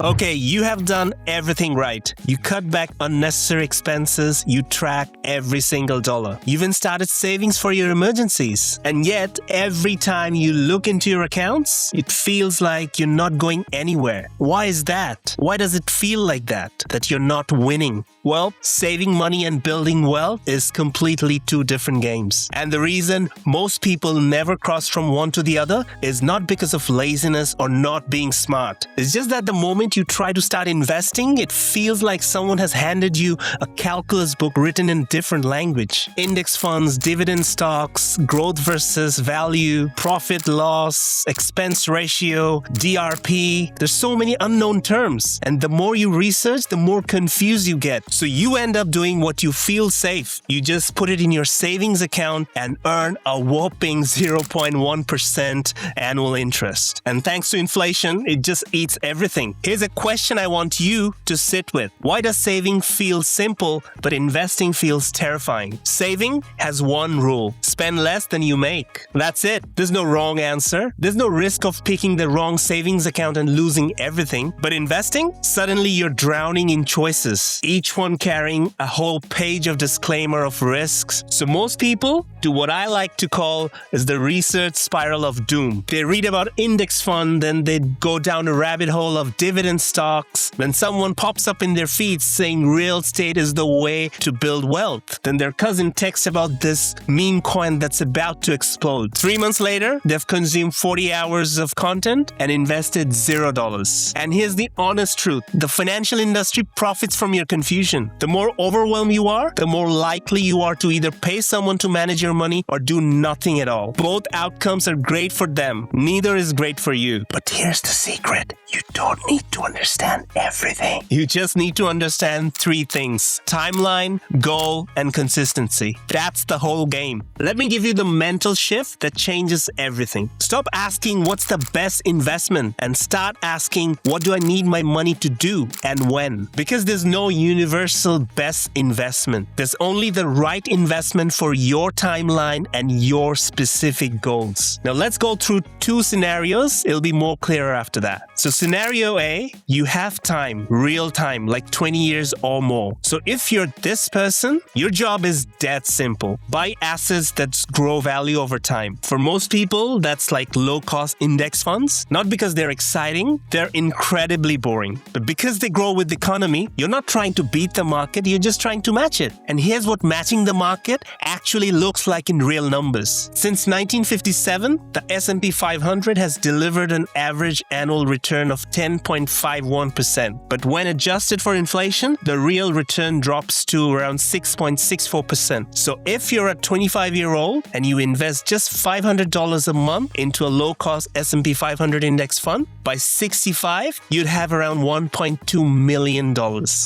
Okay, you have done everything right. You cut back unnecessary expenses, you track every single dollar. You even started savings for your emergencies. And yet, every time you look into your accounts, it feels like you're not going anywhere. Why is that? Why does it feel like that you're not winning? Well, saving money and building wealth is completely two different games. And the reason most people never cross from one to the other is not because of laziness or not being smart. It's just that the moment you try to start investing, it feels like someone has handed you a calculus book written in different language. Index funds, dividend stocks, growth versus value, profit loss, expense ratio, DRP. There's so many unknown terms. And the more you research, the more confused you get. So you end up doing what you feel safe. You just put it in your savings account and earn a whopping 0.1% annual interest. And thanks to inflation, it just eats everything. Here's a question I want you to sit with. Why does saving feel simple, but investing feels terrifying? Saving has one rule. Spend less than you make. That's it. There's no wrong answer. There's no risk of picking the wrong savings account and losing everything. But investing? Suddenly you're drowning in choices, each one carrying a whole page of disclaimer of risks. So most people do what I like to call is the research spiral of doom. They read about index fund, then they go down a rabbit hole of dividend stocks. Then someone pops up in their feed saying real estate is the way to build wealth. Then their cousin texts about this meme coin that's about to explode. 3 months later, they've consumed 40 hours of content and invested $0. And here's the honest truth. The financial industry profits from your confusion. The more overwhelmed you are, the more likely you are to either pay someone to manage your money or do nothing at all. Both outcomes are great for them. Neither is great for you. But here's the secret. You don't need to understand everything. You just need to understand 3 things: timeline, goal, and consistency. That's the whole game. Let me give you the mental shift that changes everything. Stop asking what's the best investment and start asking what do I need my money to do and when. Because there's no universal best investment. There's only the right investment for your timeline and your specific goals. Now let's go through 2 scenarios. It'll be more clearer after that. So scenario A, you have time, real time, like 20 years or more. So if you're this person, your job is that simple. Buy assets that grow value over time. For most people, that's like low-cost index funds. Not because they're exciting, they're incredibly boring. But because they grow with the economy, you're not trying to beat the market, you're just trying to match it. And here's what matching the market actually looks like in real numbers. Since 1957, the S&P 500 has delivered an average annual return of 10.51%. But when adjusted for inflation, the real return drops to around 6.64%. So if you're a 25-year-old and you invest just $500 a month into a low-cost S&P 500 index fund, by 65, you'd have around $1.2 million.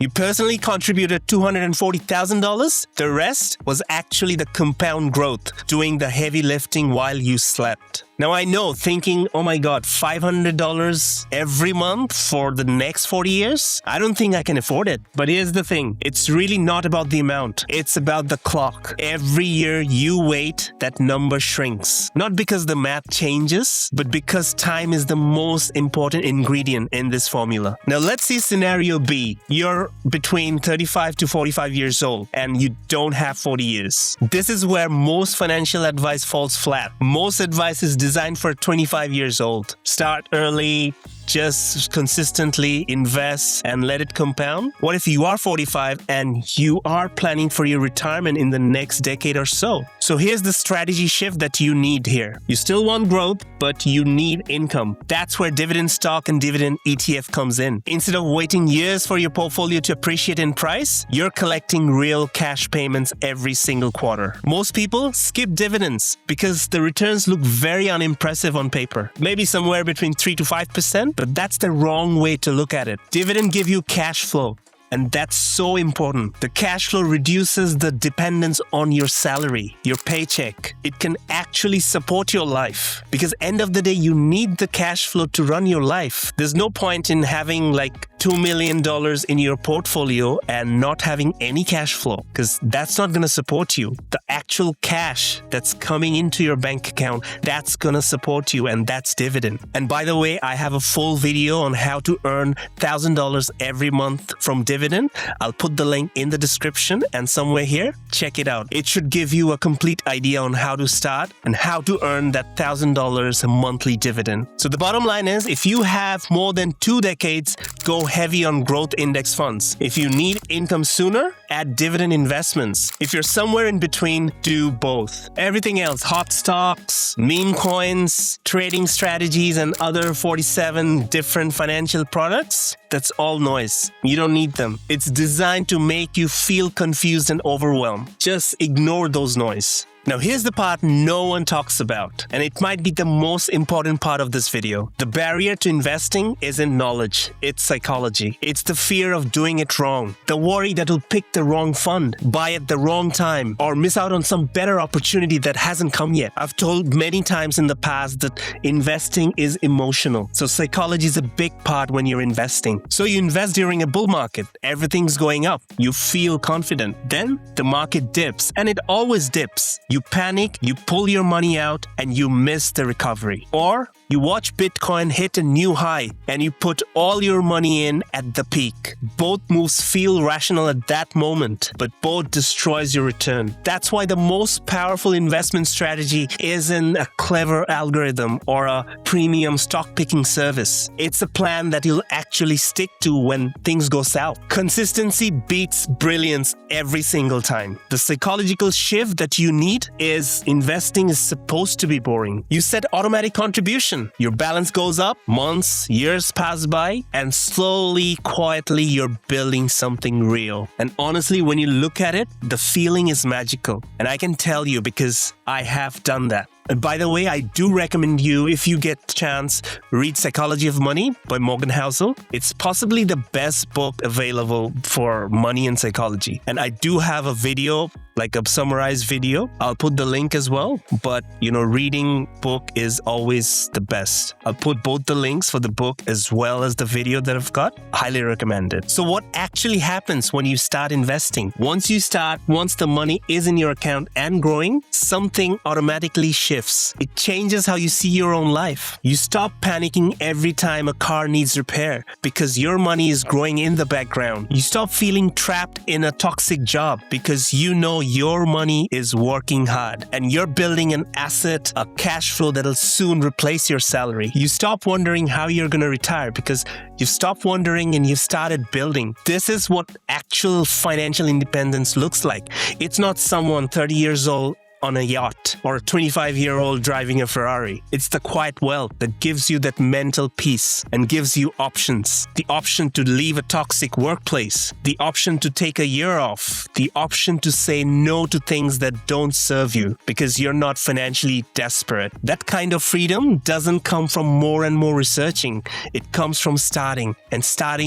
You personally contributed $240,000. The rest was actually the compound growth, doing the heavy lifting while you slept. Now I know, thinking, oh my God, $500 every month for the next 40 years? I don't think I can afford it. But here's the thing, it's really not about the amount. It's about the clock. Every year you wait, that number shrinks. Not because the math changes, but because time is the most important ingredient in this formula. Now let's see scenario B. You're between 35 to 45 years old and you don't have 40 years. This is where most financial advice falls flat. Most advice is designed for 25 years old. Start early, just consistently invest and let it compound. What if you are 45 and you are planning for your retirement in the next decade or so? So here's the strategy shift that you need here. You still want growth, but you need income. That's where dividend stock and dividend ETF comes in. Instead of waiting years for your portfolio to appreciate in price, you're collecting real cash payments every single quarter. Most people skip dividends because the returns look very unimpressive on paper. Maybe somewhere between 3 to 5%. But that's the wrong way to look at it. Dividend give you cash flow. And that's so important. The cash flow reduces the dependence on your salary, your paycheck. It can actually support your life because end of the day, you need the cash flow to run your life. There's no point in having like $2 million in your portfolio and not having any cash flow, because that's not going to support you. The actual cash that's coming into your bank account, that's going to support you, and that's dividend. And by the way, I have a full video on how to earn $1,000 every month from dividend. I'll put the link in the description and somewhere here. Check it out. It should give you a complete idea on how to start and how to earn that $1,000 monthly dividend. So the bottom line is, if you have more than 2 decades, go heavy on growth index funds. If you need income sooner, add dividend investments. If you're somewhere in between, do both. Everything else, hot stocks, meme coins, trading strategies, and other 47 different financial products, that's all noise. You don't need them. It's designed to make you feel confused and overwhelmed. Just ignore those noise. Now here's the part no one talks about, and it might be the most important part of this video. The barrier to investing isn't knowledge, it's psychology. It's the fear of doing it wrong, the worry that you'll pick the wrong fund, buy at the wrong time, or miss out on some better opportunity that hasn't come yet. I've told many times in the past that investing is emotional, so psychology is a big part when you're investing. So you invest during a bull market, everything's going up, you feel confident. Then the market dips, and it always dips. You panic, you pull your money out, and you miss the recovery. Or you watch Bitcoin hit a new high and you put all your money in at the peak. Both moves feel rational at that moment, but both destroys your return. That's why the most powerful investment strategy isn't a clever algorithm or a premium stock picking service. It's a plan that you'll actually stick to when things go south. Consistency beats brilliance every single time. The psychological shift that you need is investing is supposed to be boring. You set automatic contribution. Your balance goes up, months, years pass by, and slowly, quietly, you're building something real. And honestly, when you look at it, the feeling is magical. And I can tell you because I have done that. And by the way, I do recommend you, if you get a chance, read Psychology of Money by Morgan Housel. It's possibly the best book available for money and psychology. And I do have a video, like a summarized video. I'll put the link as well. But, reading book is always the best. I'll put both the links for the book as well as the video that I've got. Highly recommend it. So what actually happens when you start investing? Once the money is in your account and growing, something automatically shifts. It changes how you see your own life. You stop panicking every time a car needs repair because your money is growing in the background. You stop feeling trapped in a toxic job because you know your money is working hard and you're building an asset, a cash flow that'll soon replace your salary. You stop wondering how you're going to retire because you've stopped wondering and you've started building. This is what actual financial independence looks like. It's not someone 30 years old on a yacht or a 25-year-old driving a Ferrari. It's the quiet wealth that gives you that mental peace and gives you options. The option to leave a toxic workplace, the option to take a year off, the option to say no to things that don't serve you because you're not financially desperate. That kind of freedom doesn't come from more and more researching. It comes from starting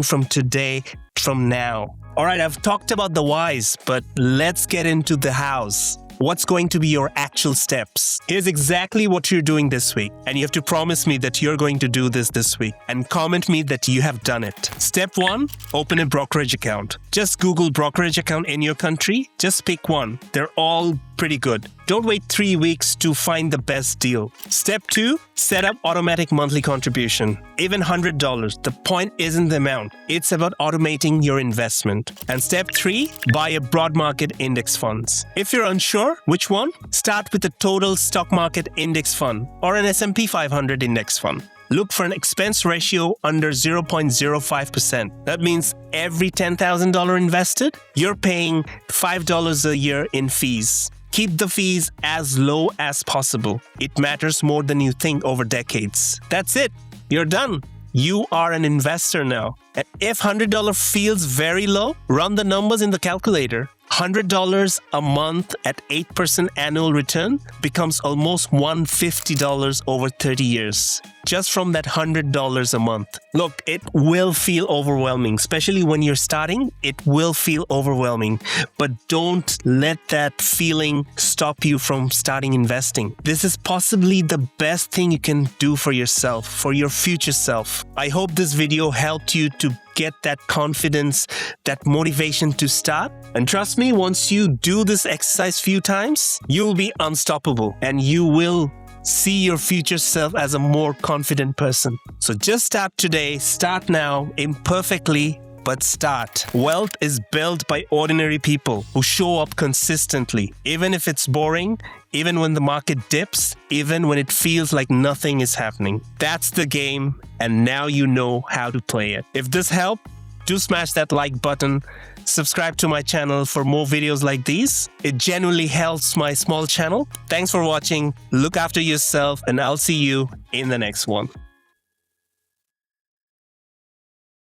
from today, from now. All right, I've talked about the whys, but let's get into the hows. What's going to be your actual steps? Here's exactly what you're doing this week. And you have to promise me that you're going to do this week. And comment me that you have done it. Step 1, open a brokerage account. Just Google brokerage account in your country. Just pick one. They're all pretty good. Don't wait 3 weeks to find the best deal. Step 2, set up automatic monthly contribution. Even $100. The point isn't the amount. It's about automating your investment. And step 3, buy a broad market index funds. If you're unsure which one, start with a total stock market index fund or an S&P 500 index fund. Look for an expense ratio under 0.05%. That means every $10,000 invested, you're paying $5 a year in fees. Keep the fees as low as possible. It matters more than you think over decades. That's it. You're done. You are an investor now. And if $100 feels very low, run the numbers in the calculator. $100 a month at 8% annual return becomes almost $150 over 30 years. Just from that $100 a month. Look, it will feel overwhelming, especially when you're starting. It will feel overwhelming, but don't let that feeling stop you from starting investing. This is possibly the best thing you can do for yourself, for your future self. I hope this video helped you to get that confidence, that motivation to start. And trust me, once you do this exercise few times, you'll be unstoppable and you will see your future self as a more confident person. So just start today, start now, imperfectly, but start. Wealth is built by ordinary people who show up consistently, even if it's boring, even when the market dips, even when it feels like nothing is happening. That's the game, and now you know how to play it. If this helped, do smash that like button. Subscribe to my channel for more videos like these. It genuinely helps my small channel. Thanks for watching. Look after yourself, and I'll see you in the next one.